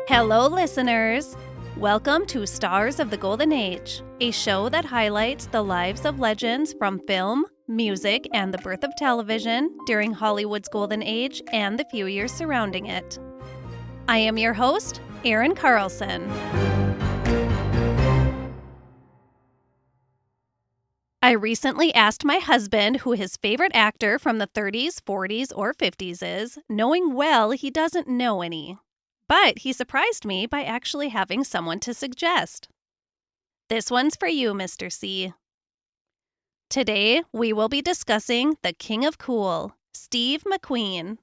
Hello, listeners! Welcome to Stars of the Golden Age, a show that highlights the lives of legends from film, music, and the birth of television during Hollywood's golden age and the few years surrounding it. I am your host, Erin Carlson. I recently asked my husband who his favorite actor from the 30s, 40s, or 50s is, knowing well he doesn't know any. But he surprised me by actually having someone to suggest. This one's for you, Mr. C. Today, we will be discussing the King of Cool, Steve McQueen.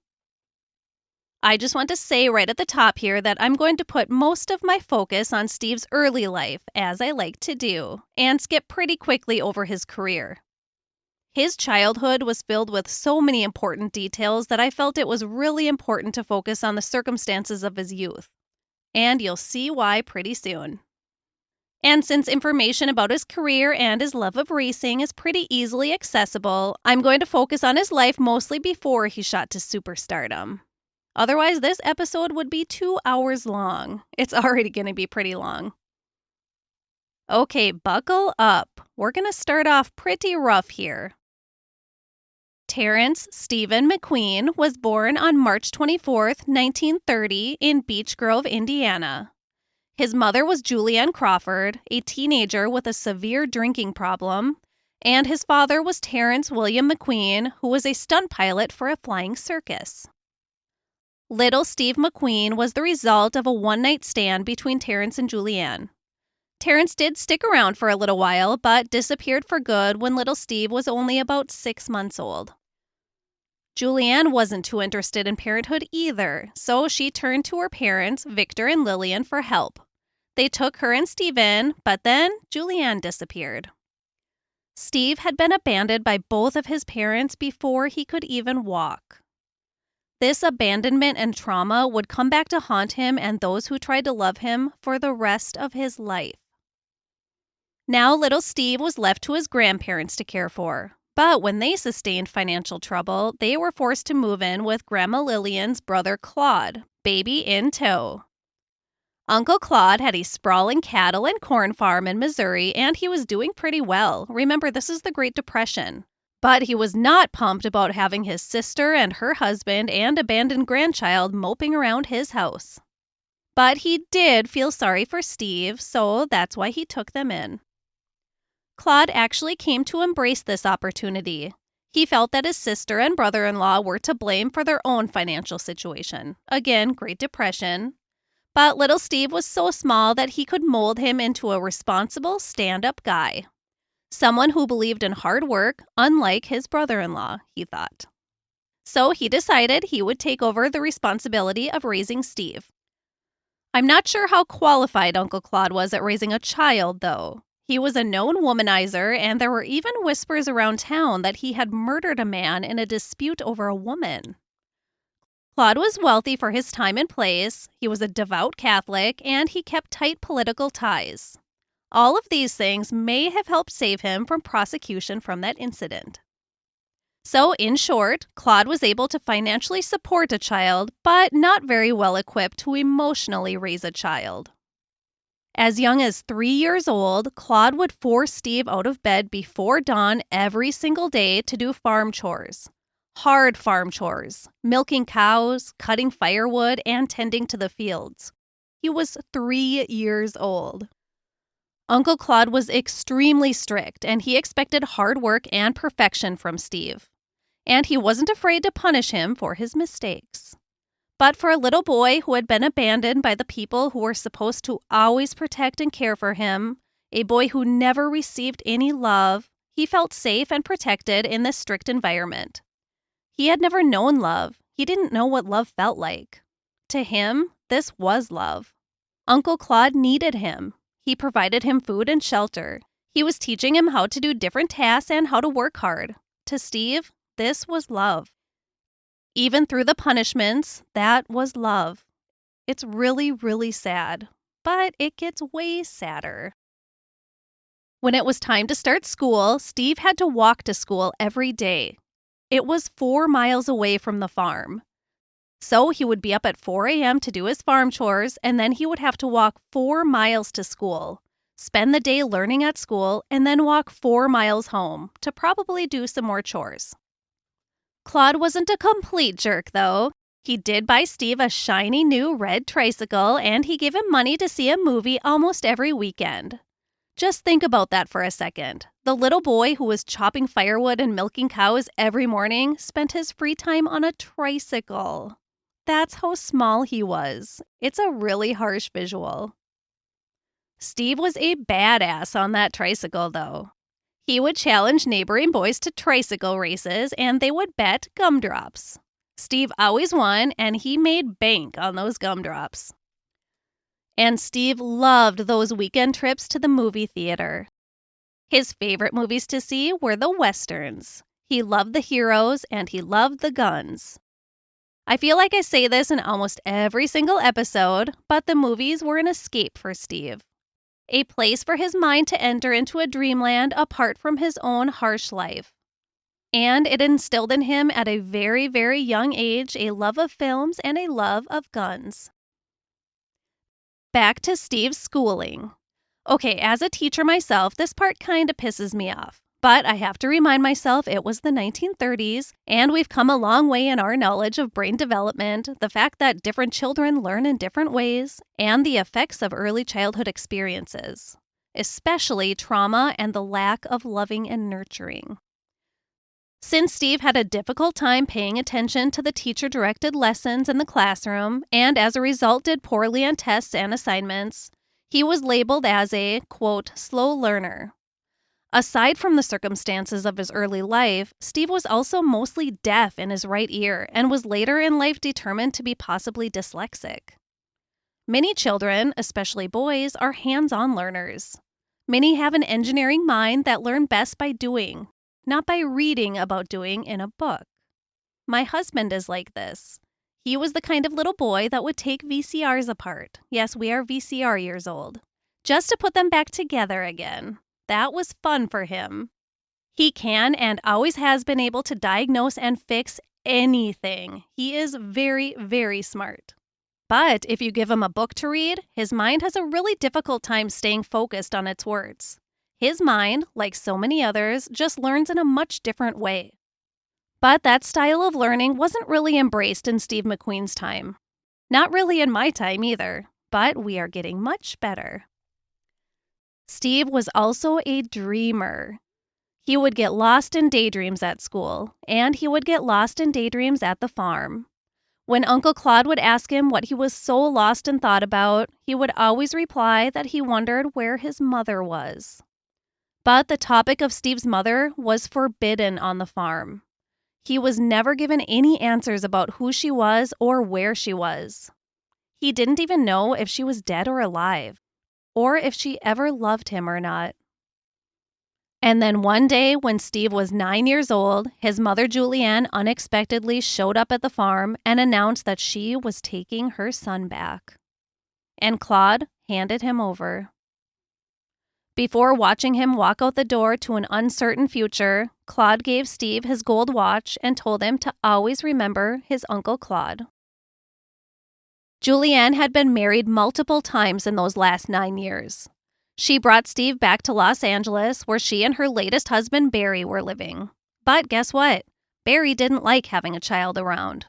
I just want to say right at the top here that I'm going to put most of my focus on Steve's early life, as I like to do, and skip pretty quickly over his career. His childhood was filled with so many important details that I felt it was really important to focus on the circumstances of his youth. And you'll see why pretty soon. And since information about his career and his love of racing is pretty easily accessible, I'm going to focus on his life mostly before he shot to superstardom. Otherwise, this episode would be 2 hours long. It's already going to be pretty long. Okay, buckle up. We're going to start off pretty rough here. Terrence Stephen McQueen was born on March 24, 1930, in Beech Grove, Indiana. His mother was Julianne Crawford, a teenager with a severe drinking problem, and his father was Terrence William McQueen, who was a stunt pilot for a flying circus. Little Steve McQueen was the result of a one-night stand between Terrence and Julianne. Terrence did stick around for a little while, but disappeared for good when little Steve was only about 6 months old. Julianne wasn't too interested in parenthood either, so she turned to her parents, Victor and Lillian, for help. They took her and Steve in, but then Julianne disappeared. Steve had been abandoned by both of his parents before he could even walk. This abandonment and trauma would come back to haunt him and those who tried to love him for the rest of his life. Now little Steve was left to his grandparents to care for, but when they sustained financial trouble, they were forced to move in with Grandma Lillian's brother Claude, baby in tow. Uncle Claude had a sprawling cattle and corn farm in Missouri, and he was doing pretty well. Remember, this is the Great Depression. But he was not pumped about having his sister and her husband and abandoned grandchild moping around his house. But he did feel sorry for Steve, so that's why he took them in. Claude actually came to embrace this opportunity. He felt that his sister and brother-in-law were to blame for their own financial situation. Again, Great Depression. But little Steve was so small that he could mold him into a responsible, stand-up guy. Someone who believed in hard work, unlike his brother-in-law, he thought. So he decided he would take over the responsibility of raising Steve. I'm not sure how qualified Uncle Claude was at raising a child, though. He was a known womanizer, and there were even whispers around town that he had murdered a man in a dispute over a woman. Claude was wealthy for his time and place, he was a devout Catholic, and he kept tight political ties. All of these things may have helped save him from prosecution from that incident. So, in short, Claude was able to financially support a child, but not very well equipped to emotionally raise a child. As young as 3 years old, Claude would force Steve out of bed before dawn every single day to do farm chores. Hard farm chores, milking cows, cutting firewood, and tending to the fields. He was 3 years old. Uncle Claude was extremely strict, and he expected hard work and perfection from Steve. And he wasn't afraid to punish him for his mistakes. But for a little boy who had been abandoned by the people who were supposed to always protect and care for him, a boy who never received any love, he felt safe and protected in this strict environment. He had never known love. He didn't know what love felt like. To him, this was love. Uncle Claude needed him. He provided him food and shelter. He was teaching him how to do different tasks and how to work hard. To Steve, this was love. Even through the punishments, that was love. It's really, really sad, but it gets way sadder. When it was time to start school, Steve had to walk to school every day. It was 4 miles away from the farm. So he would be up at 4 a.m. to do his farm chores, and then he would have to walk 4 miles to school, spend the day learning at school, and then walk 4 miles home to probably do some more chores. Claude wasn't a complete jerk, though. He did buy Steve a shiny new red tricycle, and he gave him money to see a movie almost every weekend. Just think about that for a second. The little boy who was chopping firewood and milking cows every morning spent his free time on a tricycle. That's how small he was. It's a really harsh visual. Steve was a badass on that tricycle, though. He would challenge neighboring boys to tricycle races, and they would bet gumdrops. Steve always won, and he made bank on those gumdrops. And Steve loved those weekend trips to the movie theater. His favorite movies to see were the westerns. He loved the heroes, and he loved the guns. I feel like I say this in almost every single episode, but the movies were an escape for Steve. A place for his mind to enter into a dreamland apart from his own harsh life. And it instilled in him at a very, very young age a love of films and a love of guns. Back to Steve's schooling. Okay, as a teacher myself, this part kind of pisses me off. But I have to remind myself it was the 1930s, and we've come a long way in our knowledge of brain development, the fact that different children learn in different ways, and the effects of early childhood experiences, especially trauma and the lack of loving and nurturing. Since Steve had a difficult time paying attention to the teacher-directed lessons in the classroom, and as a result did poorly on tests and assignments, he was labeled as a, quote, slow learner. Aside from the circumstances of his early life, Steve was also mostly deaf in his right ear and was later in life determined to be possibly dyslexic. Many children, especially boys, are hands-on learners. Many have an engineering mind that learn best by doing, not by reading about doing in a book. My husband is like this. He was the kind of little boy that would take VCRs apart. Yes, we are VCR years old. Just to put them back together again. That was fun for him. He can and always has been able to diagnose and fix anything. He is very, very smart. But if you give him a book to read, his mind has a really difficult time staying focused on its words. His mind, like so many others, just learns in a much different way. But that style of learning wasn't really embraced in Steve McQueen's time. Not really in my time either, but we are getting much better. Steve was also a dreamer. He would get lost in daydreams at school, and he would get lost in daydreams at the farm. When Uncle Claude would ask him what he was so lost and thought about, he would always reply that he wondered where his mother was. But the topic of Steve's mother was forbidden on the farm. He was never given any answers about who she was or where she was. He didn't even know if she was dead or alive, or if she ever loved him or not. And then one day when Steve was 9 years old, his mother Julianne unexpectedly showed up at the farm and announced that she was taking her son back. And Claude handed him over. Before watching him walk out the door to an uncertain future, Claude gave Steve his gold watch and told him to always remember his Uncle Claude. Julianne had been married multiple times in those last 9 years. She brought Steve back to Los Angeles, where she and her latest husband, Barry, were living. But guess what? Barry didn't like having a child around.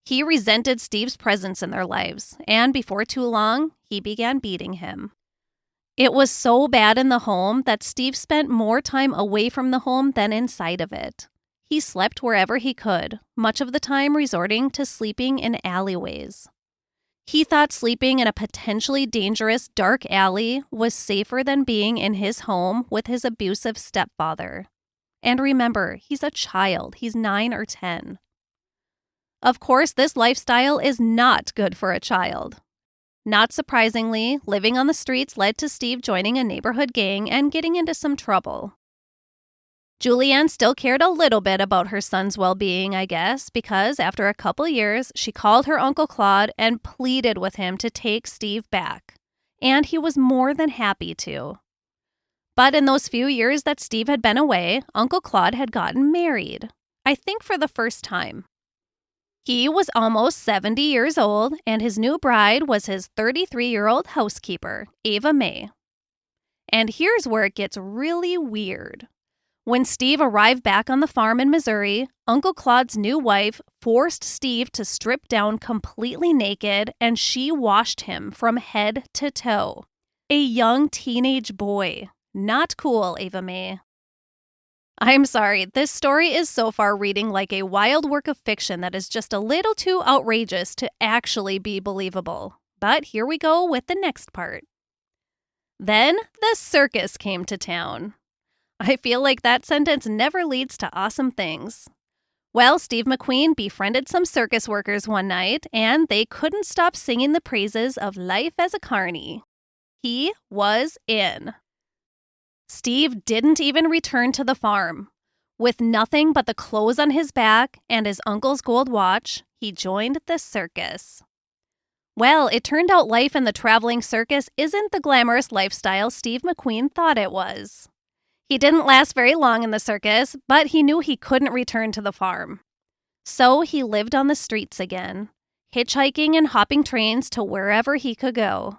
He resented Steve's presence in their lives, and before too long, he began beating him. It was so bad in the home that Steve spent more time away from the home than inside of it. He slept wherever he could, much of the time resorting to sleeping in alleyways. He thought sleeping in a potentially dangerous dark alley was safer than being in his home with his abusive stepfather. And remember, he's a child. He's 9 or 10. Of course, this lifestyle is not good for a child. Not surprisingly, living on the streets led to Steve joining a neighborhood gang and getting into some trouble. Julianne still cared a little bit about her son's well-being, I guess, because after a couple years, she called her Uncle Claude and pleaded with him to take Steve back. And he was more than happy to. But in those few years that Steve had been away, Uncle Claude had gotten married. I think for the first time. He was almost 70 years old, and his new bride was his 33-year-old housekeeper, Ava May. And here's where it gets really weird. When Steve arrived back on the farm in Missouri, Uncle Claude's new wife forced Steve to strip down completely naked, and she washed him from head to toe. A young teenage boy. Not cool, Ava May. I'm sorry, this story is so far reading like a wild work of fiction that is just a little too outrageous to actually be believable. But here we go with the next part. Then the circus came to town. I feel like that sentence never leads to awesome things. Well, Steve McQueen befriended some circus workers one night, and they couldn't stop singing the praises of life as a carny. He was in. Steve didn't even return to the farm. With nothing but the clothes on his back and his uncle's gold watch, he joined the circus. Well, it turned out life in the traveling circus isn't the glamorous lifestyle Steve McQueen thought it was. He didn't last very long in the circus, but he knew he couldn't return to the farm. So he lived on the streets again, hitchhiking and hopping trains to wherever he could go.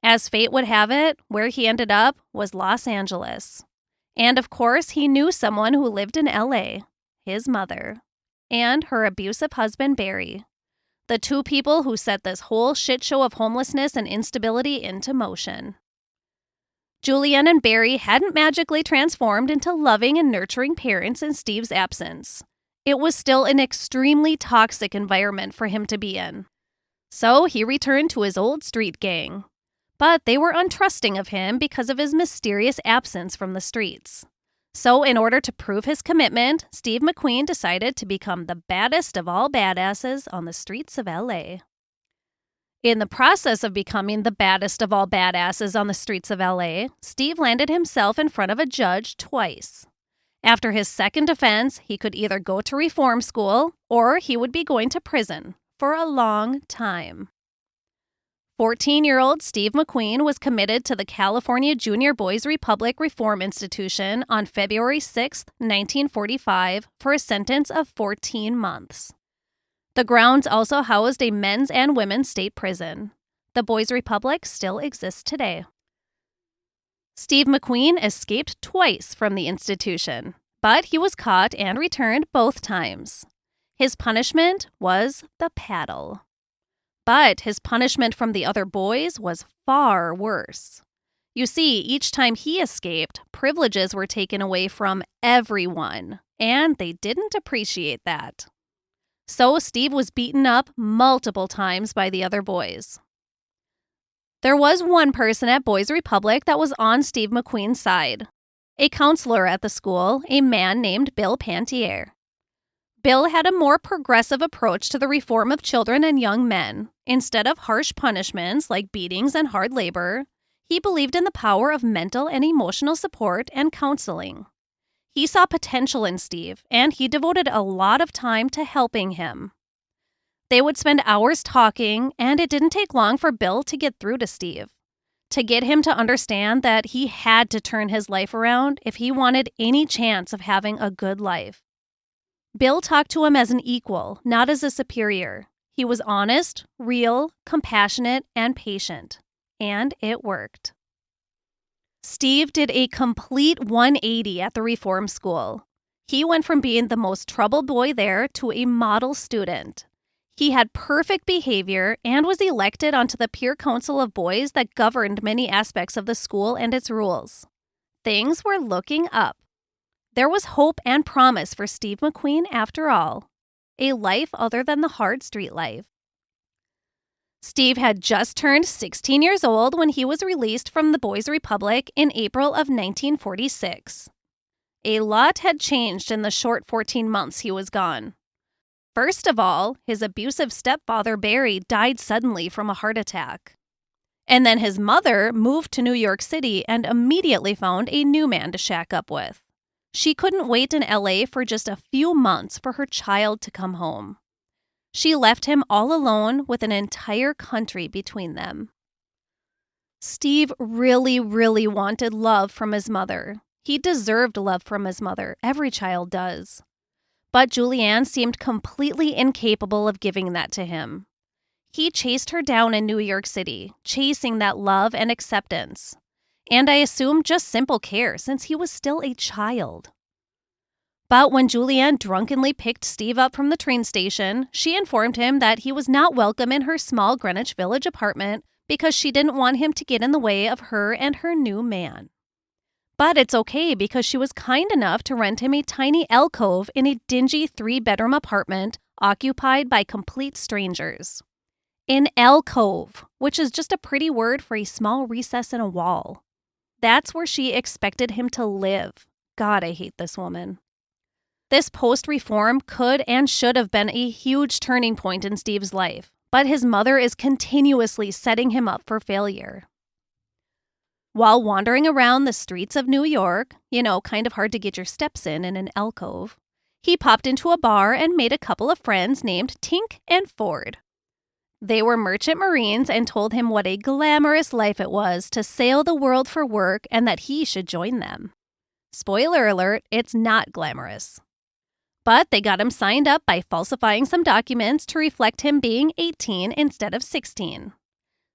As fate would have it, where he ended up was Los Angeles. And of course, he knew someone who lived in LA, his mother, and her abusive husband, Barry. The two people who set this whole shit show of homelessness and instability into motion. Julianne and Barry hadn't magically transformed into loving and nurturing parents in Steve's absence. It was still an extremely toxic environment for him to be in. So he returned to his old street gang. But they were untrusting of him because of his mysterious absence from the streets. So in order to prove his commitment, Steve McQueen decided to become the baddest of all badasses on the streets of LA. In the process of becoming the baddest of all badasses on the streets of LA, Steve landed himself in front of a judge twice. After his second offense, he could either go to reform school or he would be going to prison for a long time. 14-year-old Steve McQueen was committed to the California Junior Boys Republic Reform Institution on February 6, 1945, for a sentence of 14 months. The grounds also housed a men's and women's state prison. The Boys Republic still exists today. Steve McQueen escaped twice from the institution, but he was caught and returned both times. His punishment was the paddle. But his punishment from the other boys was far worse. You see, each time he escaped, privileges were taken away from everyone, and they didn't appreciate that. So Steve was beaten up multiple times by the other boys. There was one person at Boys Republic that was on Steve McQueen's side. A counselor at the school, a man named Bill Pantier. Bill had a more progressive approach to the reform of children and young men. Instead of harsh punishments like beatings and hard labor, he believed in the power of mental and emotional support and counseling. He saw potential in Steve, and he devoted a lot of time to helping him. They would spend hours talking, and it didn't take long for Bill to get through to Steve, to get him to understand that he had to turn his life around if he wanted any chance of having a good life. Bill talked to him as an equal, not as a superior. He was honest, real, compassionate, and patient. And it worked. Steve did a complete 180 at the reform school. He went from being the most troubled boy there to a model student. He had perfect behavior and was elected onto the peer council of boys that governed many aspects of the school and its rules. Things were looking up. There was hope and promise for Steve McQueen after all. A life other than the hard street life. Steve had just turned 16 years old when he was released from the Boys Republic in April of 1946. A lot had changed in the short 14 months he was gone. First of all, his abusive stepfather Barry died suddenly from a heart attack. And then his mother moved to New York City and immediately found a new man to shack up with. She couldn't wait in LA for just a few months for her child to come home. She left him all alone with an entire country between them. Steve really, really wanted love from his mother. He deserved love from his mother. Every child does. But Julianne seemed completely incapable of giving that to him. He chased her down in New York City, chasing that love and acceptance. And I assume just simple care since he was still a child. But when Julianne drunkenly picked Steve up from the train station, she informed him that he was not welcome in her small Greenwich Village apartment because she didn't want him to get in the way of her and her new man. But it's okay because she was kind enough to rent him a tiny alcove in a dingy 3-bedroom apartment occupied by complete strangers. An alcove, which is just a pretty word for a small recess in a wall. That's where she expected him to live. God, I hate this woman. This post-reform could and should have been a huge turning point in Steve's life, but his mother is continuously setting him up for failure. While wandering around the streets of New York, kind of hard to get your steps in an alcove, he popped into a bar and made a couple of friends named Tink and Ford. They were merchant marines and told him what a glamorous life it was to sail the world for work and that he should join them. Spoiler alert, it's not glamorous. But they got him signed up by falsifying some documents to reflect him being 18 instead of 16.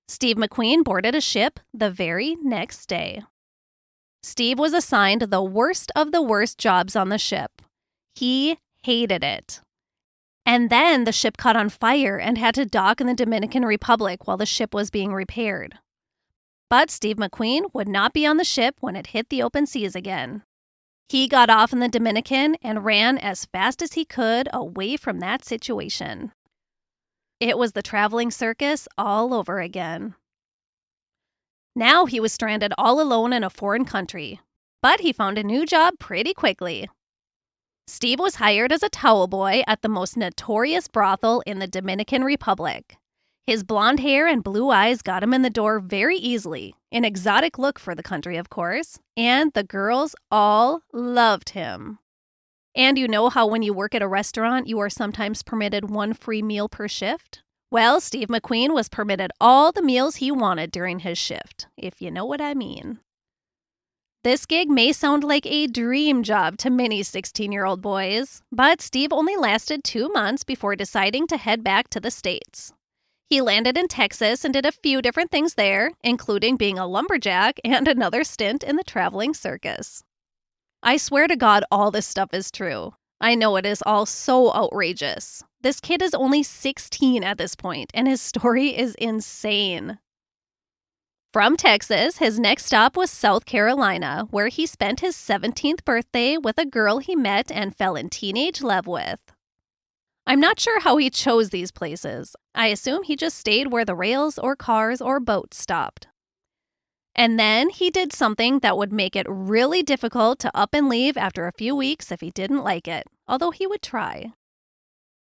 Steve McQueen boarded a ship the very next day. Steve was assigned the worst of the worst jobs on the ship. He hated it. And then the ship caught on fire and had to dock in the Dominican Republic while the ship was being repaired. But Steve McQueen would not be on the ship when it hit the open seas again. He got off in the Dominican and ran as fast as he could away from that situation. It was the traveling circus all over again. Now he was stranded all alone in a foreign country, but he found a new job pretty quickly. Steve was hired as a towel boy at the most notorious brothel in the Dominican Republic. His blonde hair and blue eyes got him in the door very easily, an exotic look for the country, of course, and the girls all loved him. And you know how when you work at a restaurant, you are sometimes permitted one free meal per shift? Well, Steve McQueen was permitted all the meals he wanted during his shift, if you know what I mean. This gig may sound like a dream job to many 16-year-old boys, but Steve only lasted 2 months before deciding to head back to the States. He landed in Texas and did a few different things there, including being a lumberjack and another stint in the traveling circus. I swear to God all this stuff is true. I know it is all so outrageous. This kid is only 16 at this point, and his story is insane. From Texas, his next stop was South Carolina, where he spent his 17th birthday with a girl he met and fell in teenage love with. I'm not sure how he chose these places. I assume he just stayed where the rails or cars or boats stopped. And then he did something that would make it really difficult to up and leave after a few weeks if he didn't like it, although he would try.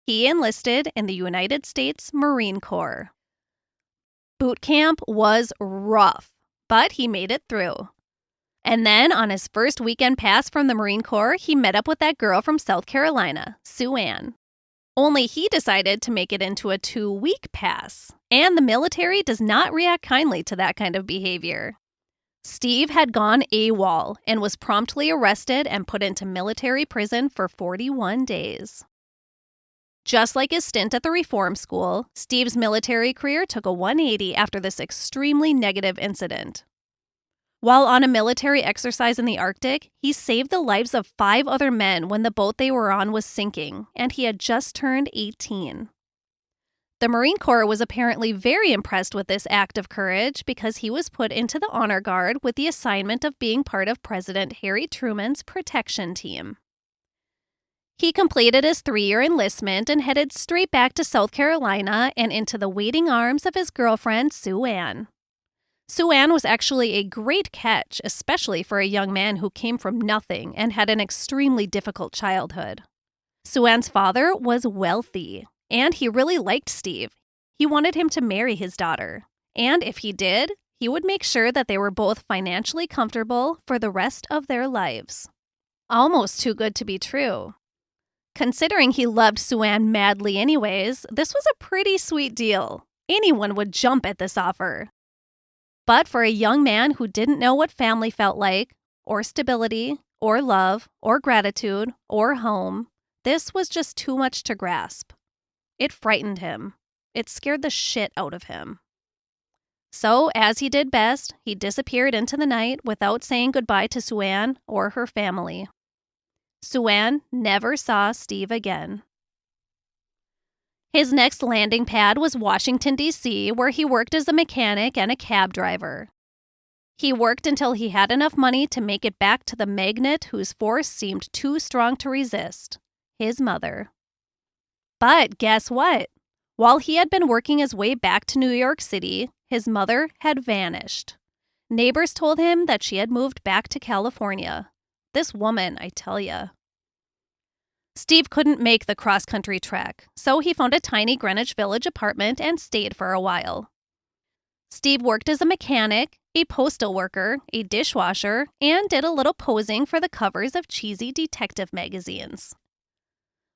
He enlisted in the United States Marine Corps. Boot camp was rough, but he made it through. And then on his first weekend pass from the Marine Corps, he met up with that girl from South Carolina, Sue Ann. Only he decided to make it into a 2-week pass, and the military does not react kindly to that kind of behavior. Steve had gone AWOL and was promptly arrested and put into military prison for 41 days. Just like his stint at the reform school, Steve's military career took a 180 after this extremely negative incident. While on a military exercise in the Arctic, he saved the lives of 5 other men when the boat they were on was sinking, and he had just turned 18. The Marine Corps was apparently very impressed with this act of courage because he was put into the honor guard with the assignment of being part of President Harry Truman's protection team. He completed his 3-year enlistment and headed straight back to South Carolina and into the waiting arms of his girlfriend, Sue Ann. Sue Ann was actually a great catch, especially for a young man who came from nothing and had an extremely difficult childhood. Sue Ann's father was wealthy, and he really liked Steve. He wanted him to marry his daughter, and if he did, he would make sure that they were both financially comfortable for the rest of their lives. Almost too good to be true. Considering he loved Sue Ann madly anyways, this was a pretty sweet deal. Anyone would jump at this offer. But for a young man who didn't know what family felt like, or stability, or love, or gratitude, or home, This was just too much to grasp. It frightened him. It scared the shit out of him. So, as he did best, he disappeared into the night without saying goodbye to Sue-Ann or her family. Sue-Ann never saw Steve again. His next landing pad was Washington, D.C., where he worked as a mechanic and a cab driver. He worked until he had enough money to make it back to the magnet whose force seemed too strong to resist, his mother. But guess what? While he had been working his way back to New York City, his mother had vanished. Neighbors told him that she had moved back to California. This woman, I tell ya. Steve couldn't make the cross-country trek, so he found a tiny Greenwich Village apartment and stayed for a while. Steve worked as a mechanic, a postal worker, a dishwasher, and did a little posing for the covers of cheesy detective magazines.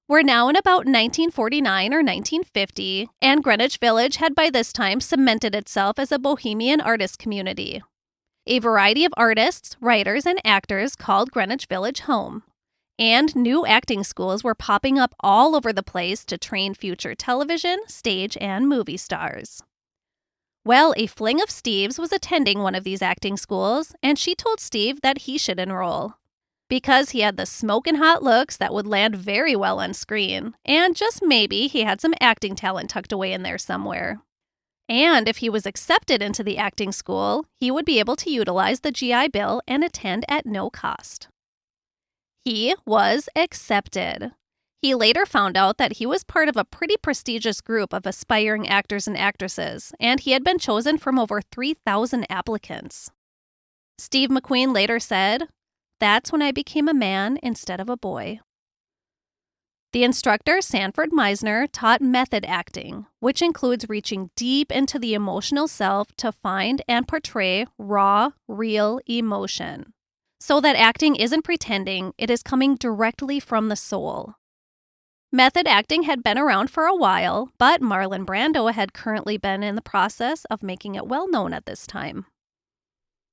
We're now in about 1949 or 1950, and Greenwich Village had by this time cemented itself as a bohemian artist community. A variety of artists, writers, and actors called Greenwich Village home. And new acting schools were popping up all over the place to train future television, stage, and movie stars. Well, a fling of Steve's was attending one of these acting schools, and she told Steve that he should enroll. Because he had the smoking hot looks that would land very well on screen, and just maybe he had some acting talent tucked away in there somewhere. And if he was accepted into the acting school, he would be able to utilize the GI Bill and attend at no cost. He was accepted. He later found out that he was part of a pretty prestigious group of aspiring actors and actresses, and he had been chosen from over 3,000 applicants. Steve McQueen later said, "That's when I became a man instead of a boy." The instructor, Sanford Meisner, taught method acting, which includes reaching deep into the emotional self to find and portray raw, real emotion. So that acting isn't pretending, it is coming directly from the soul. Method acting had been around for a while, but Marlon Brando had currently been in the process of making it well known at this time.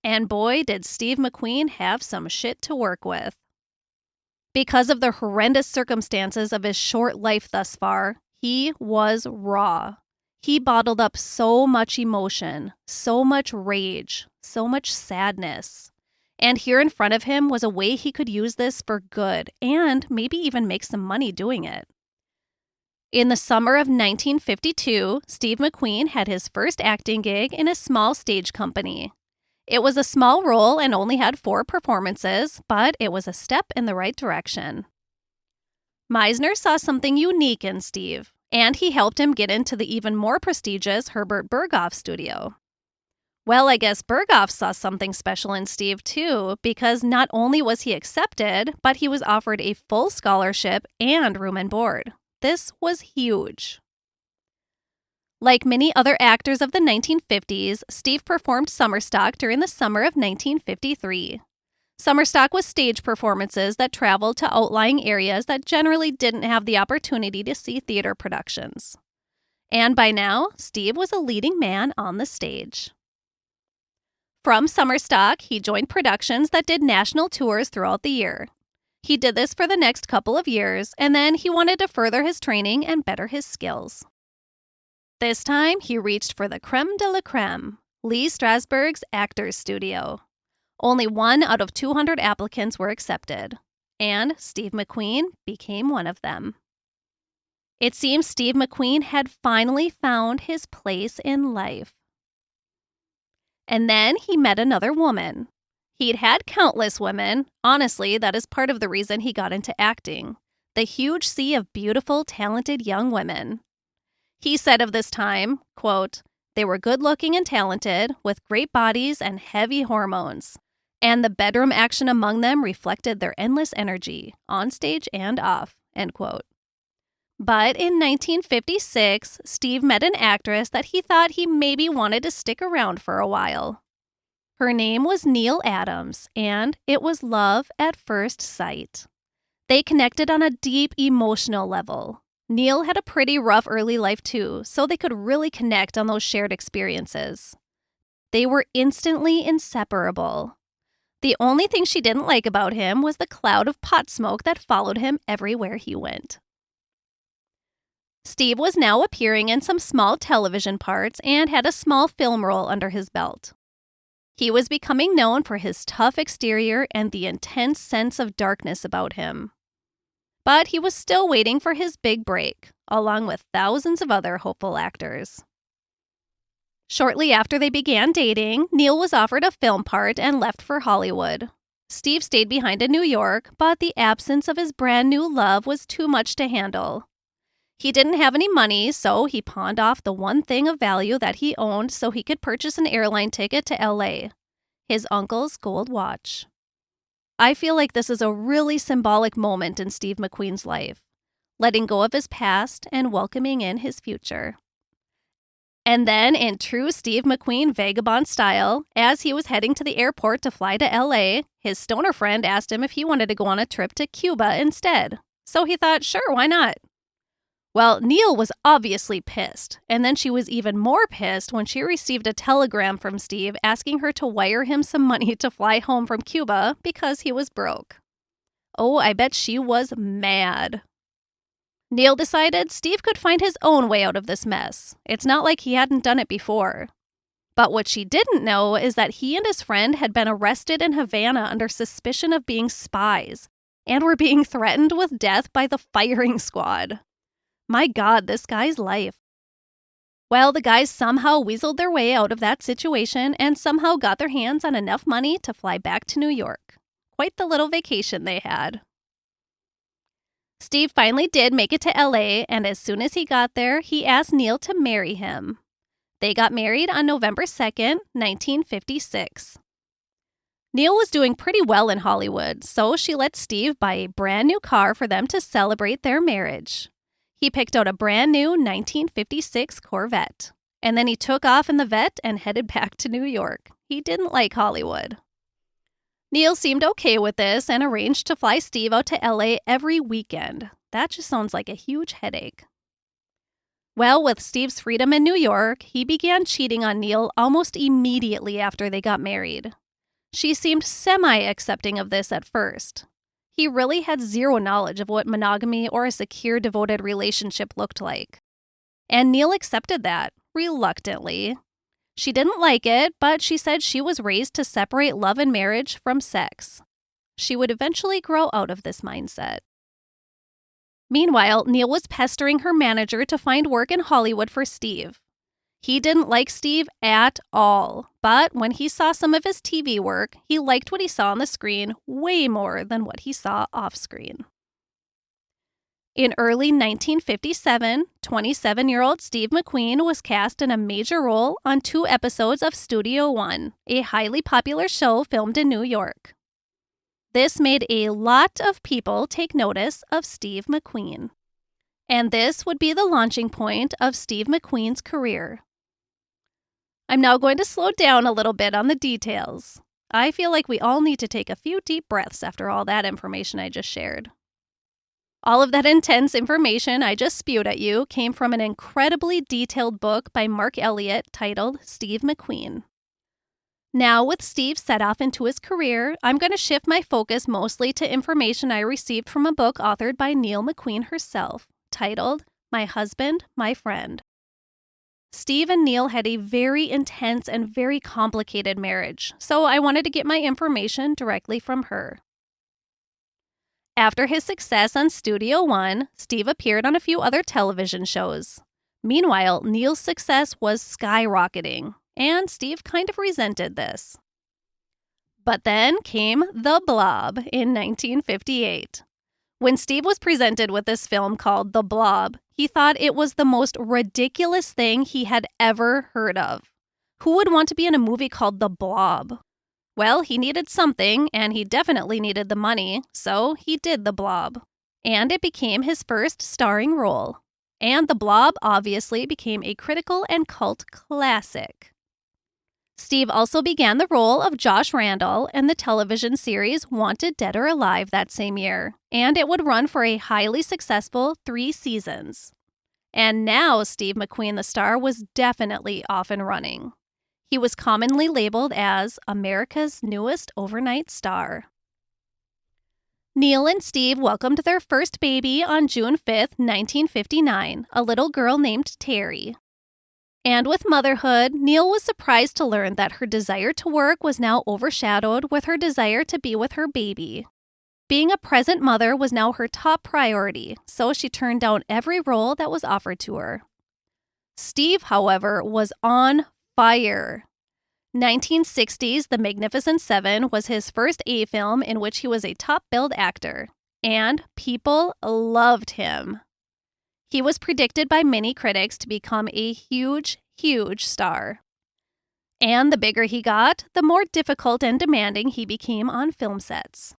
And boy, did Steve McQueen have some shit to work with. Because of the horrendous circumstances of his short life thus far, he was raw. He bottled up so much emotion, so much rage, so much sadness. And here in front of him was a way he could use this for good and maybe even make some money doing it. In the summer of 1952, Steve McQueen had his first acting gig in a small stage company. It was a small role and only had 4 performances, but it was a step in the right direction. Meisner saw something unique in Steve, and he helped him get into the even more prestigious Herbert Berghoff studio. Well, I guess Berghoff saw something special in Steve too, because not only was he accepted, but he was offered a full scholarship and room and board. This was huge. Like many other actors of the 1950s, Steve performed summer stock during the summer of 1953. Summer stock was stage performances that traveled to outlying areas that generally didn't have the opportunity to see theater productions. And by now, Steve was a leading man on the stage. From summer stock, he joined productions that did national tours throughout the year. He did this for the next couple of years, and then he wanted to further his training and better his skills. This time, he reached for the creme de la creme, Lee Strasberg's Actors Studio. Only 1 out of 200 applicants were accepted, and Steve McQueen became one of them. It seems Steve McQueen had finally found his place in life. And then he met another woman. He'd had countless women. Honestly, that is part of the reason he got into acting. The huge sea of beautiful, talented young women. He said of this time, quote, "They were good-looking and talented, with great bodies and heavy hormones. And the bedroom action among them reflected their endless energy, on stage and off," end quote. But in 1956, Steve met an actress that he thought he maybe wanted to stick around for a while. Her name was Neile Adams, and it was love at first sight. They connected on a deep emotional level. Neile had a pretty rough early life too, so they could really connect on those shared experiences. They were instantly inseparable. The only thing she didn't like about him was the cloud of pot smoke that followed him everywhere he went. Steve was now appearing in some small television parts and had a small film role under his belt. He was becoming known for his tough exterior and the intense sense of darkness about him. But he was still waiting for his big break, along with thousands of other hopeful actors. Shortly after they began dating, Neile was offered a film part and left for Hollywood. Steve stayed behind in New York, but the absence of his brand new love was too much to handle. He didn't have any money, so he pawned off the one thing of value that he owned so he could purchase an airline ticket to LA, his uncle's gold watch. I feel like this is a really symbolic moment in Steve McQueen's life, letting go of his past and welcoming in his future. And then, in true Steve McQueen vagabond style, as he was heading to the airport to fly to LA, his stoner friend asked him if he wanted to go on a trip to Cuba instead. So he thought, sure, why not? Well, Neile was obviously pissed, and then she was even more pissed when she received a telegram from Steve asking her to wire him some money to fly home from Cuba because he was broke. Oh, I bet she was mad. Neile decided Steve could find his own way out of this mess. It's not like he hadn't done it before. But what she didn't know is that he and his friend had been arrested in Havana under suspicion of being spies and were being threatened with death by the firing squad. My God, this guy's life. Well, the guys somehow weaseled their way out of that situation and somehow got their hands on enough money to fly back to New York. Quite the little vacation they had. Steve finally did make it to LA, and as soon as he got there, he asked Neile to marry him. They got married on November 2nd, 1956. Neile was doing pretty well in Hollywood, so she let Steve buy a brand new car for them to celebrate their marriage. He picked out a brand new 1956 Corvette, and then he took off in the Vette and headed back to New York. He didn't like Hollywood. Neile seemed okay with this and arranged to fly Steve out to LA every weekend. That just sounds like a huge headache. Well, with Steve's freedom in New York, he began cheating on Neile almost immediately after they got married. She seemed semi-accepting of this at first. He really had zero knowledge of what monogamy or a secure, devoted relationship looked like. And Neile accepted that, reluctantly. She didn't like it, but she said she was raised to separate love and marriage from sex. She would eventually grow out of this mindset. Meanwhile, Neile was pestering her manager to find work in Hollywood for Steve. He didn't like Steve at all, but when he saw some of his TV work, he liked what he saw on the screen way more than what he saw off-screen. In early 1957, 27-year-old Steve McQueen was cast in a major role on 2 episodes of Studio One, a highly popular show filmed in New York. This made a lot of people take notice of Steve McQueen. And this would be the launching point of Steve McQueen's career. I'm now going to slow down a little bit on the details. I feel like we all need to take a few deep breaths after all that information I just shared. All of that intense information I just spewed at you came from an incredibly detailed book by Marc Eliot titled Steve McQueen. Now, with Steve set off into his career, I'm going to shift my focus mostly to information I received from a book authored by Neile McQueen herself, titled My Husband, My Friend. Steve and Neile had a very intense and very complicated marriage, so I wanted to get my information directly from her. After his success on Studio One, Steve appeared on a few other television shows. Meanwhile, Neile's success was skyrocketing, and Steve kind of resented this. But then came The Blob in 1958. When Steve was presented with this film called The Blob, he thought it was the most ridiculous thing he had ever heard of. Who would want to be in a movie called The Blob? Well, he needed something, and he definitely needed the money, so he did The Blob. And it became his first starring role. And The Blob obviously became a critical and cult classic. Steve also began the role of Josh Randall in the television series Wanted Dead or Alive that same year, and it would run for a highly successful 3 seasons. And now Steve McQueen, the star, was definitely off and running. He was commonly labeled as America's newest overnight star. Neile and Steve welcomed their first baby on June 5, 1959, a little girl named Terry. And with motherhood, Neile was surprised to learn that her desire to work was now overshadowed with her desire to be with her baby. Being a present mother was now her top priority, so she turned down every role that was offered to her. Steve, however, was on fire. 1960's The Magnificent Seven was his first A film in which he was a top-billed actor, and people loved him. He was predicted by many critics to become a huge, huge star. And the bigger he got, the more difficult and demanding he became on film sets.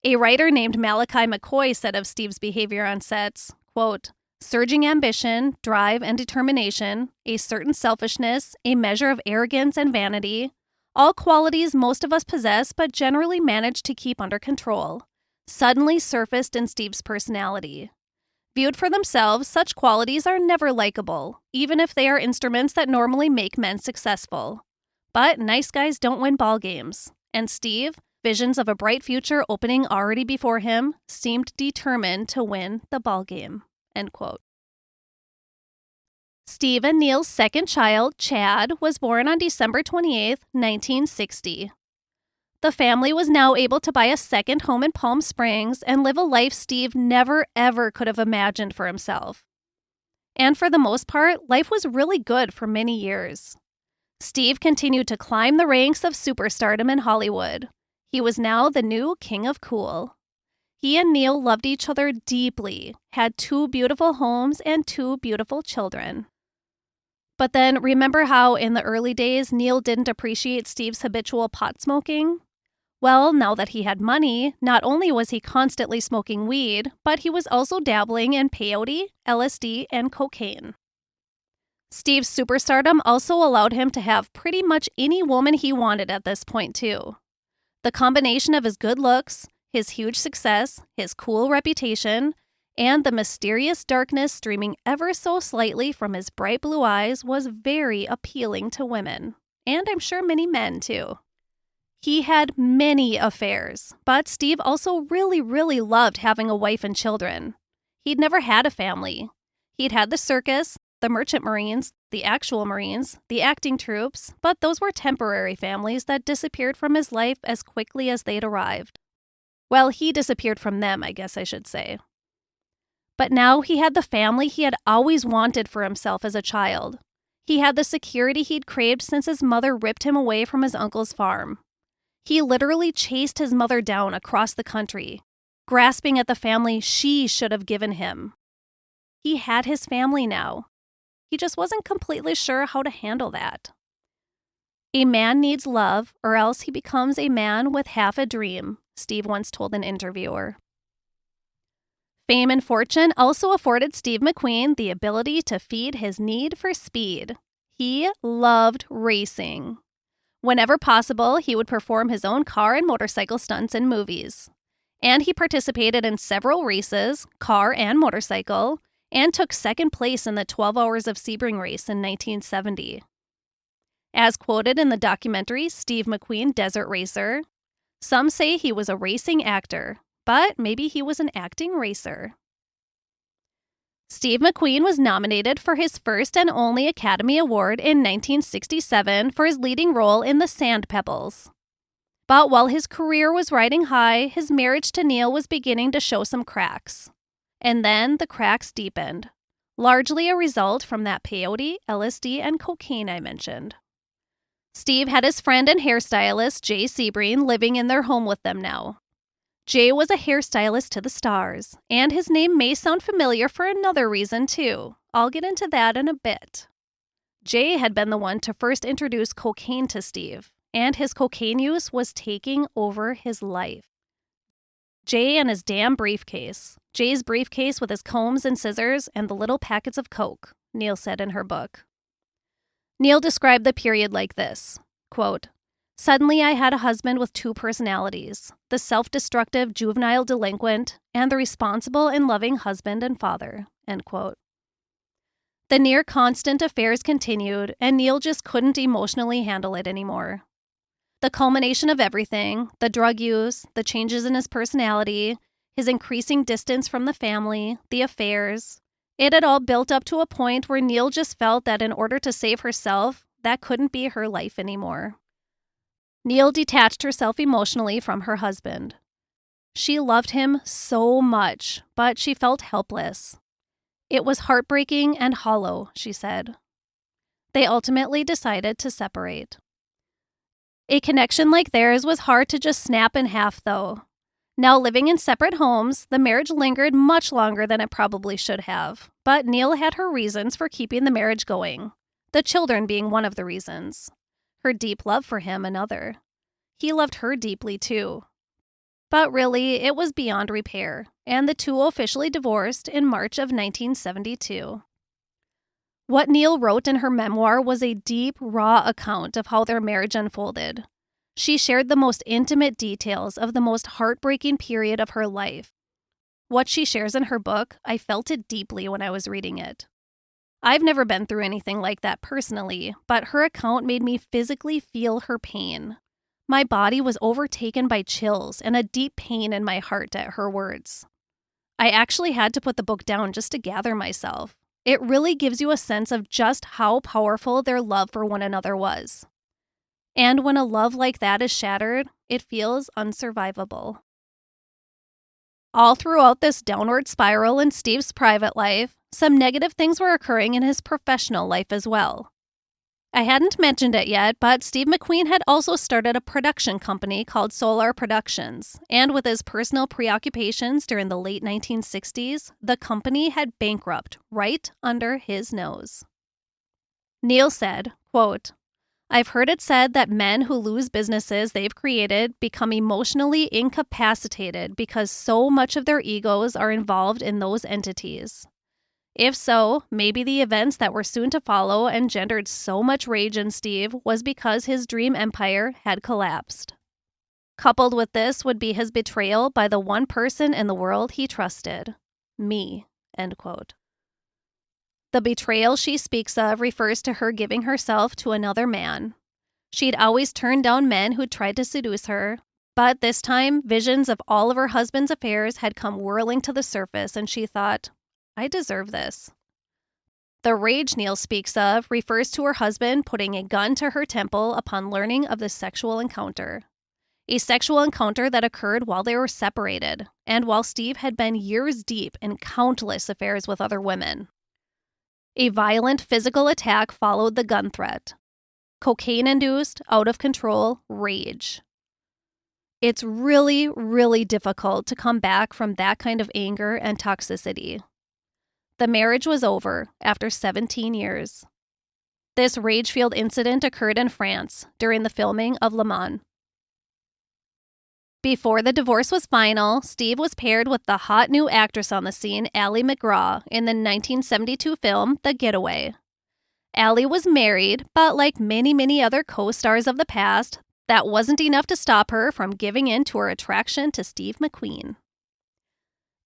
A writer named Malachi McCoy said of Steve's behavior on sets, quote, "Surging ambition, drive, and determination, a certain selfishness, a measure of arrogance and vanity, all qualities most of us possess but generally manage to keep under control, suddenly surfaced in Steve's personality. Viewed for themselves, such qualities are never likable, even if they are instruments that normally make men successful. But nice guys don't win ball games, and Steve, visions of a bright future opening already before him, seemed determined to win the ball game." End quote. Steve and Neile's second child, Chad, was born on December 28, 1960. The family was now able to buy a second home in Palm Springs and live a life Steve never, ever could have imagined for himself. And for the most part, life was really good for many years. Steve continued to climb the ranks of superstardom in Hollywood. He was now the new king of cool. He and Neile loved each other deeply, had 2 beautiful homes and 2 beautiful children. But then remember how in the early days Neile didn't appreciate Steve's habitual pot smoking? Well, now that he had money, not only was he constantly smoking weed, but he was also dabbling in peyote, LSD, and cocaine. Steve's superstardom also allowed him to have pretty much any woman he wanted at this point, too. The combination of his good looks, his huge success, his cool reputation, and the mysterious darkness streaming ever so slightly from his bright blue eyes was very appealing to women, and I'm sure many men, too. He had many affairs, but Steve also really, really loved having a wife and children. He'd never had a family. He'd had the circus, the merchant marines, the actual marines, the acting troops, but those were temporary families that disappeared from his life as quickly as they'd arrived. Well, he disappeared from them, I guess I should say. But now he had the family he had always wanted for himself as a child. He had the security he'd craved since his mother ripped him away from his uncle's farm. He literally chased his mother down across the country, grasping at the family she should have given him. He had his family now. He just wasn't completely sure how to handle that. A man needs love, or else he becomes a man with half a dream, Steve once told an interviewer. Fame and fortune also afforded Steve McQueen the ability to feed his need for speed. He loved racing. Whenever possible, he would perform his own car and motorcycle stunts in movies. And he participated in several races, car and motorcycle, and took second place in the 12 Hours of Sebring race in 1970. As quoted in the documentary Steve McQueen, Desert Racer, some say he was a racing actor, but maybe he was an acting racer. Steve McQueen was nominated for his first and only Academy Award in 1967 for his leading role in The Sand Pebbles. But while his career was riding high, his marriage to Neile was beginning to show some cracks. And then the cracks deepened, largely a result from that peyote, LSD, and cocaine I mentioned. Steve had his friend and hairstylist, Jay Sebring, living in their home with them now. Jay was a hairstylist to the stars, and his name may sound familiar for another reason, too. I'll get into that in a bit. Jay had been the one to first introduce cocaine to Steve, and his cocaine use was taking over his life. Jay and his damn briefcase. Jay's briefcase with his combs and scissors and the little packets of coke, Neile said in her book. Neile described the period like this, quote, "Suddenly I had a husband with 2 personalities, the self-destructive juvenile delinquent and the responsible and loving husband and father," end quote. The near-constant affairs continued, and Neile just couldn't emotionally handle it anymore. The culmination of everything, the drug use, the changes in his personality, his increasing distance from the family, the affairs, it had all built up to a point where Neile just felt that in order to save herself, that couldn't be her life anymore. Neile detached herself emotionally from her husband. She loved him so much, but she felt helpless. It was heartbreaking and hollow, she said. They ultimately decided to separate. A connection like theirs was hard to just snap in half, though. Now living in separate homes, the marriage lingered much longer than it probably should have, but Neile had her reasons for keeping the marriage going, the children being one of the reasons. Her deep love for him another. He loved her deeply, too. But really, it was beyond repair, and the two officially divorced in March of 1972. What Neile wrote in her memoir was a deep, raw account of how their marriage unfolded. She shared the most intimate details of the most heartbreaking period of her life. What she shares in her book, I felt it deeply when I was reading it. I've never been through anything like that personally, but her account made me physically feel her pain. My body was overtaken by chills and a deep pain in my heart at her words. I actually had to put the book down just to gather myself. It really gives you a sense of just how powerful their love for one another was. And when a love like that is shattered, it feels unsurvivable. All throughout this downward spiral in Steve's private life, some negative things were occurring in his professional life as well. I hadn't mentioned it yet, but Steve McQueen had also started a production company called Solar Productions, and with his personal preoccupations during the late 1960s, the company had bankrupt right under his nose. Neile said, quote, "I've heard it said that men who lose businesses they've created become emotionally incapacitated because so much of their egos are involved in those entities. If so, maybe the events that were soon to follow engendered so much rage in Steve was because his dream empire had collapsed. Coupled with this would be his betrayal by the one person in the world he trusted, me." End quote. The betrayal she speaks of refers to her giving herself to another man. She'd always turned down men who'd tried to seduce her, but this time visions of all of her husband's affairs had come whirling to the surface, and she thought, I deserve this. The rage Neile speaks of refers to her husband putting a gun to her temple upon learning of the sexual encounter. A sexual encounter that occurred while they were separated, and while Steve had been years deep in countless affairs with other women. A violent physical attack followed the gun threat. Cocaine-induced, out-of-control rage. It's really, really difficult to come back from that kind of anger and toxicity. The marriage was over after 17 years. This rage-fueled incident occurred in France during the filming of Le Mans. Before the divorce was final, Steve was paired with the hot new actress on the scene, Ali MacGraw, in the 1972 film The Getaway. Ali was married, but like many other co-stars of the past, that wasn't enough to stop her from giving in to her attraction to Steve McQueen.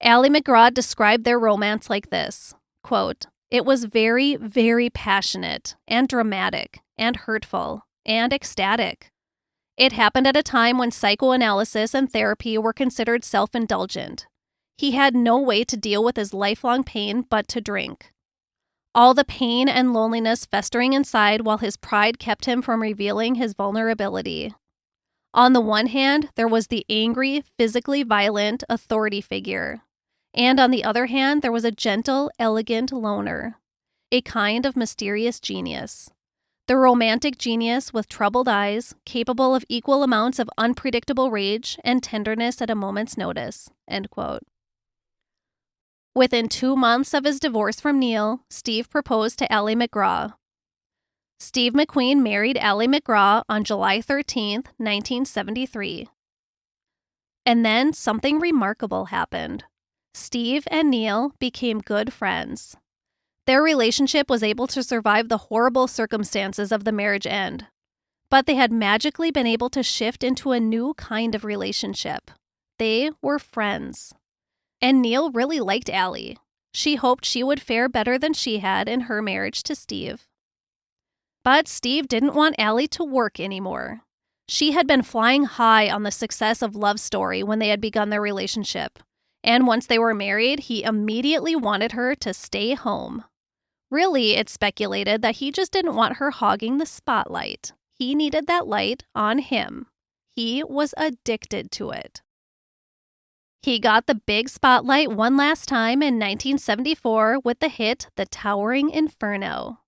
Ali MacGraw described their romance like this, quote, "It was very, very passionate and dramatic and hurtful and ecstatic. It happened at a time when psychoanalysis and therapy were considered self-indulgent. He had no way to deal with his lifelong pain but to drink. All the pain and loneliness festering inside while his pride kept him from revealing his vulnerability. On the one hand, there was the angry, physically violent authority figure. And on the other hand, there was a gentle, elegant loner. A kind of mysterious genius. The romantic genius with troubled eyes, capable of equal amounts of unpredictable rage and tenderness at a moment's notice." End quote. Within 2 months of his divorce from Neile, Steve proposed to Ali MacGraw. Steve McQueen married Ali MacGraw on July 13, 1973. And then something remarkable happened. Steve and Neile became good friends. Their relationship was able to survive the horrible circumstances of the marriage end, but they had magically been able to shift into a new kind of relationship. They were friends. And Neile really liked Ali. She hoped she would fare better than she had in her marriage to Steve. But Steve didn't want Allie to work anymore. She had been flying high on the success of Love Story when they had begun their relationship. And once they were married, he immediately wanted her to stay home. Really, it's speculated that he just didn't want her hogging the spotlight. He needed that light on him. He was addicted to it. He got the big spotlight one last time in 1974 with the hit The Towering Inferno.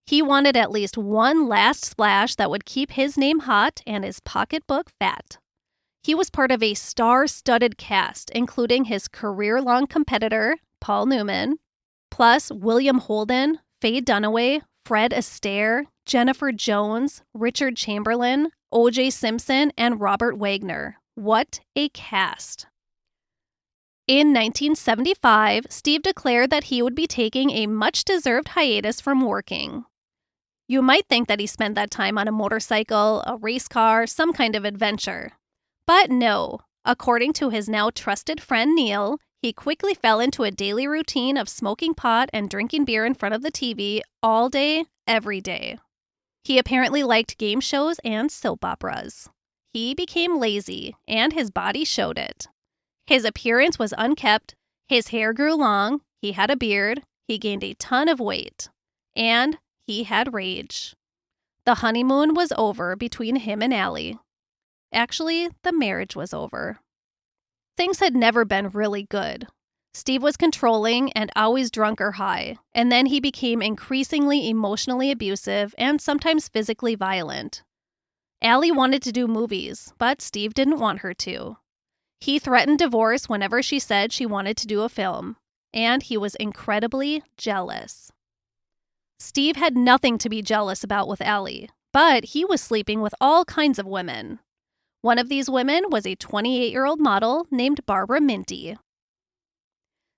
He wanted at least one last splash that would keep his name hot and his pocketbook fat. He was part of a star-studded cast, including his career-long competitor, Paul Newman, plus William Holden, Faye Dunaway, Fred Astaire, Jennifer Jones, Richard Chamberlain, O.J. Simpson, and Robert Wagner. What a cast! In 1975, Steve declared that he would be taking a much-deserved hiatus from working. You might think that he spent that time on a motorcycle, a race car, some kind of adventure. But no. According to his now trusted friend Neile, he quickly fell into a daily routine of smoking pot and drinking beer in front of the TV all day, every day. He apparently liked game shows and soap operas. He became lazy, and his body showed it. His appearance was unkempt, his hair grew long, he had a beard, he gained a ton of weight, and he had rage. The honeymoon was over between him and Allie. Actually, the marriage was over. Things had never been really good. Steve was controlling and always drunk or high, and then he became increasingly emotionally abusive and sometimes physically violent. Allie wanted to do movies, but Steve didn't want her to. He threatened divorce whenever she said she wanted to do a film, and he was incredibly jealous. Steve had nothing to be jealous about with Allie, but he was sleeping with all kinds of women. One of these women was a 28-year-old model named Barbara Minty.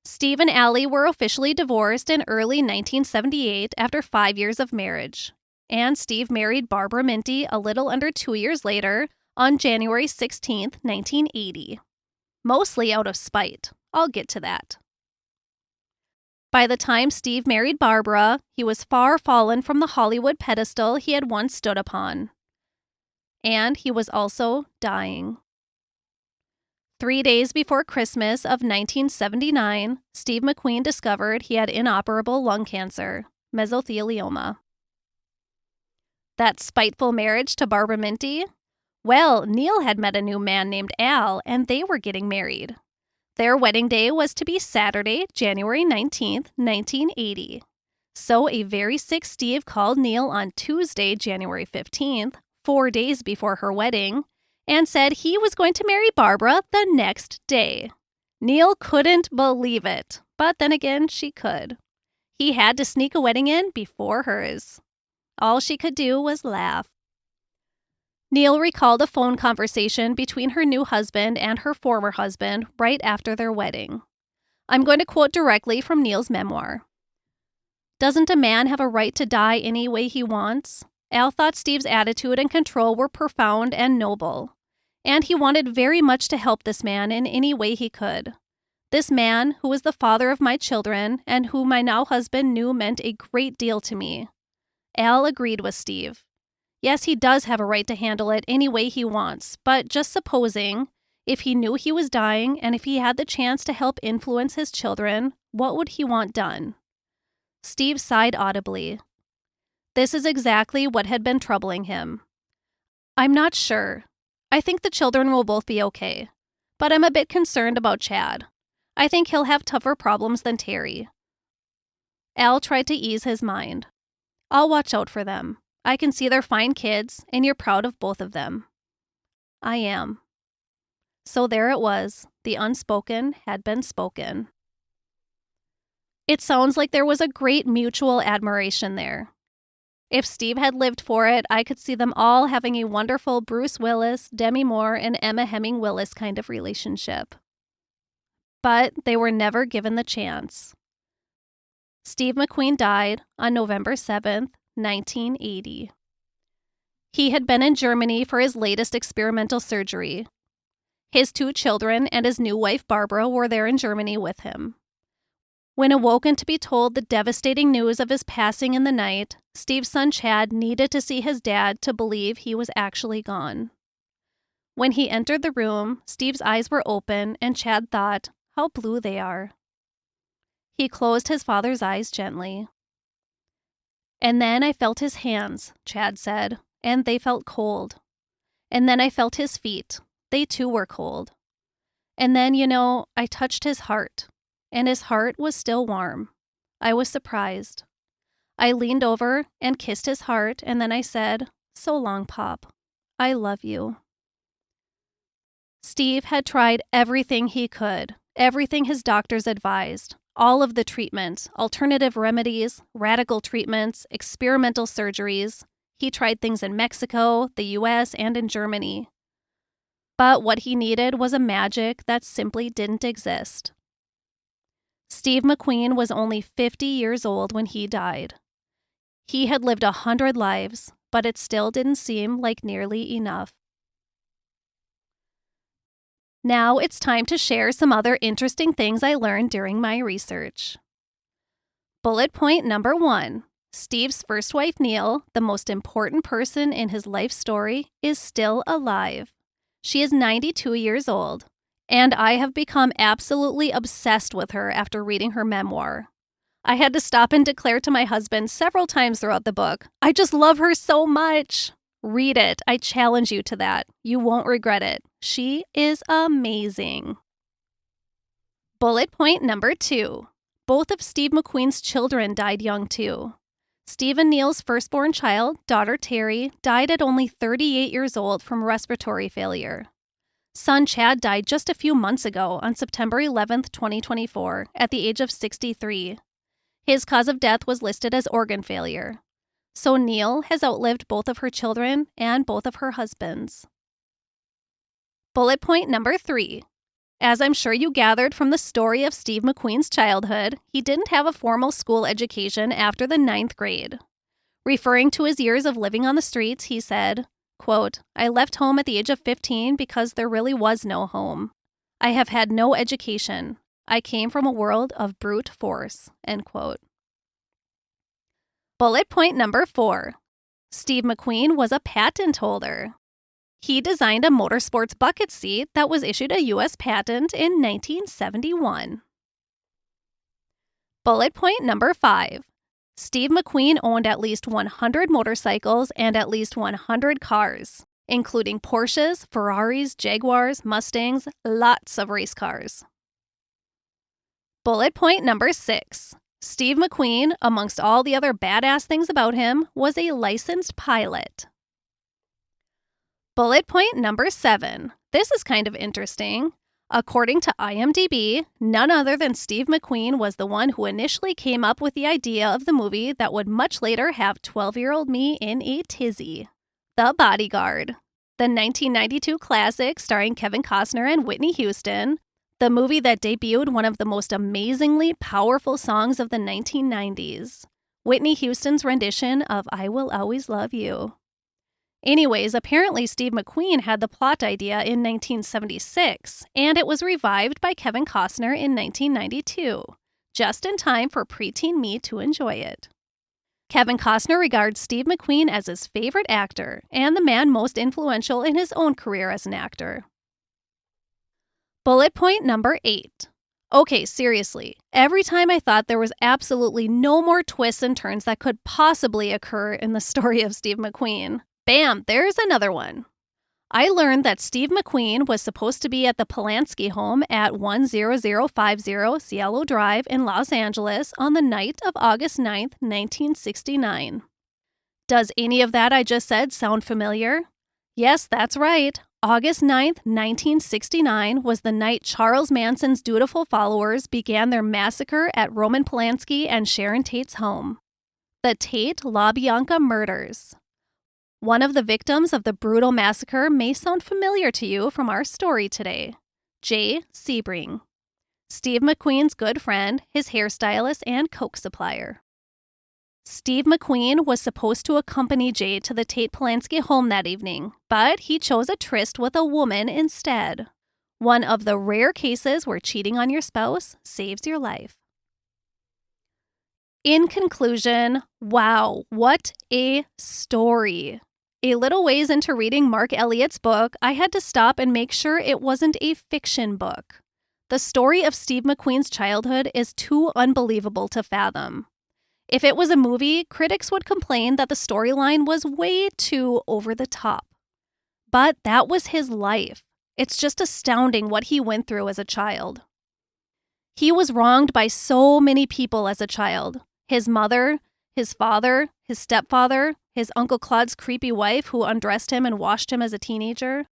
Steve and Allie were officially divorced in early 1978 after 5 years of marriage, and Steve married Barbara Minty a little under 2 years later on January 16, 1980. Mostly out of spite. I'll get to that. By the time Steve married Barbara, he was far fallen from the Hollywood pedestal he had once stood upon. And he was also dying. 3 days before Christmas of 1979, Steve McQueen discovered he had inoperable lung cancer, mesothelioma. That spiteful marriage to Barbara Minty? Well, Neile had met a new man named Al, and they were getting married. Their wedding day was to be Saturday, January 19th, 1980. So a very sick Steve called Neile on Tuesday, January 15th, 4 days before her wedding, and said he was going to marry Barbara the next day. Neile couldn't believe it, but then again, she could. He had to sneak a wedding in before hers. All she could do was laugh. Neile recalled a phone conversation between her new husband and her former husband right after their wedding. I'm going to quote directly from Neile's memoir. "Doesn't a man have a right to die any way he wants?" Al thought Steve's attitude and control were profound and noble, and he wanted very much to help this man in any way he could. This man, who was the father of my children and who my now husband knew meant a great deal to me. Al agreed with Steve. Yes, he does have a right to handle it any way he wants, but just supposing, if he knew he was dying and if he had the chance to help influence his children, what would he want done? Steve sighed audibly. This is exactly what had been troubling him. I'm not sure. I think the children will both be okay, but I'm a bit concerned about Chad. I think he'll have tougher problems than Terry. Al tried to ease his mind. I'll watch out for them. I can see they're fine kids, and you're proud of both of them. I am. So there it was. The unspoken had been spoken. It sounds like there was a great mutual admiration there. If Steve had lived for it, I could see them all having a wonderful Bruce Willis, Demi Moore, and Emma Hemming Willis kind of relationship. But they were never given the chance. Steve McQueen died on November 7th, 1980. He had been in Germany for his latest experimental surgery. His 2 children and his new wife Barbara were there in Germany with him. When awoken to be told the devastating news of his passing in the night, Steve's son Chad needed to see his dad to believe he was actually gone. When he entered the room, Steve's eyes were open, and Chad thought, "How blue they are." He closed his father's eyes gently. "And then I felt his hands," Chad said, "and they felt cold. And then I felt his feet. They too were cold. And then, I touched his heart, and his heart was still warm. I was surprised. I leaned over and kissed his heart, and then I said, 'So long, Pop. I love you.'" Steve had tried everything he could, everything his doctors advised, all of the treatment, alternative remedies, radical treatments, experimental surgeries. He tried things in Mexico, the US, and in Germany. But what he needed was a magic that simply didn't exist. Steve McQueen was only 50 years old when he died. He had lived 100 lives, but it still didn't seem like nearly enough. Now it's time to share some other interesting things I learned during my research. Bullet point number 1. Steve's first wife, Neile, the most important person in his life story, is still alive. She is 92 years old, and I have become absolutely obsessed with her after reading her memoir. I had to stop and declare to my husband several times throughout the book, "I just love her so much." Read it. I challenge you to that. You won't regret it. She is amazing. Bullet point number 2. Both of Steve McQueen's children died young too. Steve and Neile's firstborn child, daughter Terry, died at only 38 years old from respiratory failure. Son Chad died just a few months ago on September 11th, 2024, at the age of 63. His cause of death was listed as organ failure. So Neile has outlived both of her children and both of her husbands. Bullet point number 3. As I'm sure you gathered from the story of Steve McQueen's childhood, he didn't have a formal school education after the 9th grade. Referring to his years of living on the streets, he said, quote, "I left home at the age of 15 because there really was no home. I have had no education. I came from a world of brute force," end quote. Bullet point number 4. Steve McQueen was a patent holder. He designed a motorsports bucket seat that was issued a U.S. patent in 1971. Bullet point number 5. Steve McQueen owned at least 100 motorcycles and at least 100 cars, including Porsches, Ferraris, Jaguars, Mustangs, lots of race cars. Bullet point number 6. Steve McQueen, amongst all the other badass things about him, was a licensed pilot. Bullet point number 7. This is kind of interesting. According to IMDB, none other than Steve McQueen was the one who initially came up with the idea of the movie that would much later have 12-year-old me in a tizzy. The Bodyguard. The 1992 classic starring Kevin Costner and Whitney Houston. The movie that debuted one of the most amazingly powerful songs of the 1990s. Whitney Houston's rendition of "I Will Always Love You." Anyways, apparently Steve McQueen had the plot idea in 1976, and it was revived by Kevin Costner in 1992, just in time for preteen me to enjoy it. Kevin Costner regards Steve McQueen as his favorite actor, and the man most influential in his own career as an actor. Bullet point number 8. Okay, seriously, every time I thought there was absolutely no more twists and turns that could possibly occur in the story of Steve McQueen, bam, there's another one. I learned that Steve McQueen was supposed to be at the Polanski home at 10050 Cielo Drive in Los Angeles on the night of August 9th, 1969. Does any of that I just said sound familiar? Yes, that's right. August 9th, 1969 was the night Charles Manson's dutiful followers began their massacre at Roman Polanski and Sharon Tate's home. The Tate LaBianca murders. One of the victims of the brutal massacre may sound familiar to you from our story today. Jay Sebring. Steve McQueen's good friend, his hairstylist, and coke supplier. Steve McQueen was supposed to accompany Jay to the Tate Polanski home that evening, but he chose a tryst with a woman instead. One of the rare cases where cheating on your spouse saves your life. In conclusion, wow, what a story. A little ways into reading Marc Eliot's book, I had to stop and make sure it wasn't a fiction book. The story of Steve McQueen's childhood is too unbelievable to fathom. If it was a movie, critics would complain that the storyline was way too over the top. But that was his life. It's just astounding what he went through as a child. He was wronged by so many people as a child. His mother, his father, his stepfather, his Uncle Claude's creepy wife who undressed him and washed him as a teenager.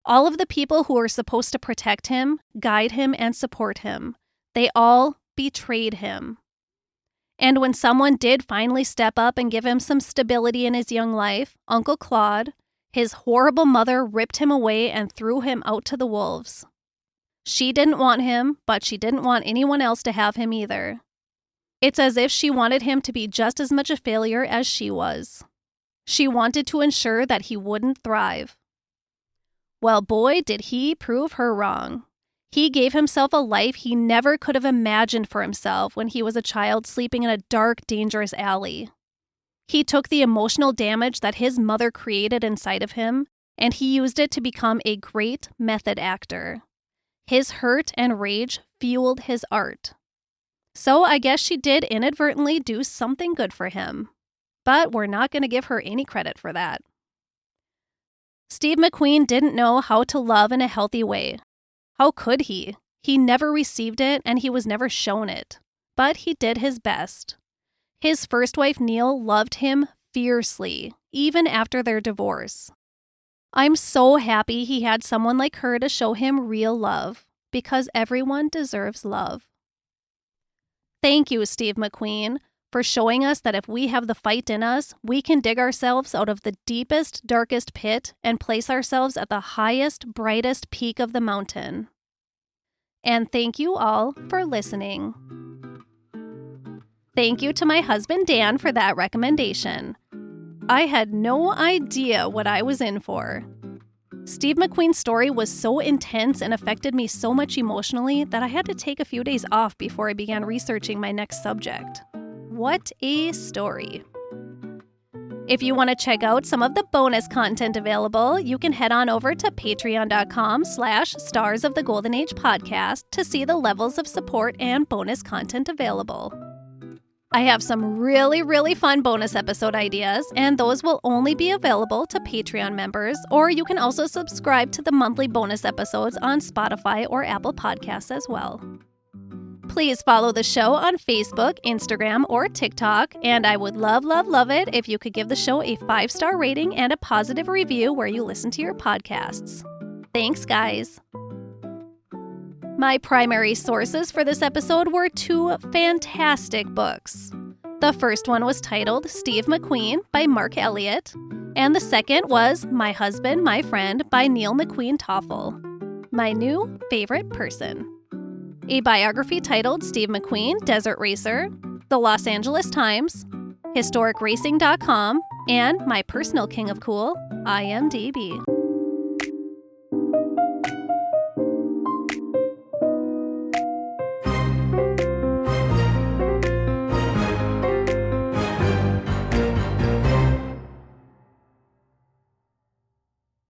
All of the people who were supposed to protect him, guide him, and support him. They all betrayed him. And when someone did finally step up and give him some stability in his young life, Uncle Claude, his horrible mother ripped him away and threw him out to the wolves. She didn't want him, but she didn't want anyone else to have him either. It's as if she wanted him to be just as much a failure as she was. She wanted to ensure that he wouldn't thrive. Well, boy, did he prove her wrong. He gave himself a life he never could have imagined for himself when he was a child sleeping in a dark, dangerous alley. He took the emotional damage that his mother created inside of him, and he used it to become a great method actor. His hurt and rage fueled his art. So I guess she did inadvertently do something good for him. But we're not going to give her any credit for that. Steve McQueen didn't know how to love in a healthy way. How could he? He never received it and he was never shown it. But he did his best. His first wife, Neile, loved him fiercely, even after their divorce. I'm so happy he had someone like her to show him real love, because everyone deserves love. Thank you, Steve McQueen, for showing us that if we have the fight in us, we can dig ourselves out of the deepest, darkest pit and place ourselves at the highest, brightest peak of the mountain. And thank you all for listening. Thank you to my husband Dan for that recommendation. I had no idea what I was in for. Steve McQueen's story was so intense and affected me so much emotionally that I had to take a few days off before I began researching my next subject. What a story. If you want to check out some of the bonus content available, you can head on over to patreon.com/Stars of the Golden Age podcast to see the levels of support and bonus content available. I have some really, really fun bonus episode ideas, and those will only be available to Patreon members, or you can also subscribe to the monthly bonus episodes on Spotify or Apple Podcasts as well. Please follow the show on Facebook, Instagram, or TikTok, and I would love, love, love it if you could give the show a 5-star rating and a positive review where you listen to your podcasts. Thanks, guys. My primary sources for this episode were 2 fantastic books. The first one was titled Steve McQueen by Marc Eliot, and the second was My Husband, My Friend by Neile McQueen-Toffel, my new favorite person. A biography titled Steve McQueen, Desert Racer, The Los Angeles Times, HistoricRacing.com, and my personal king of cool, IMDB.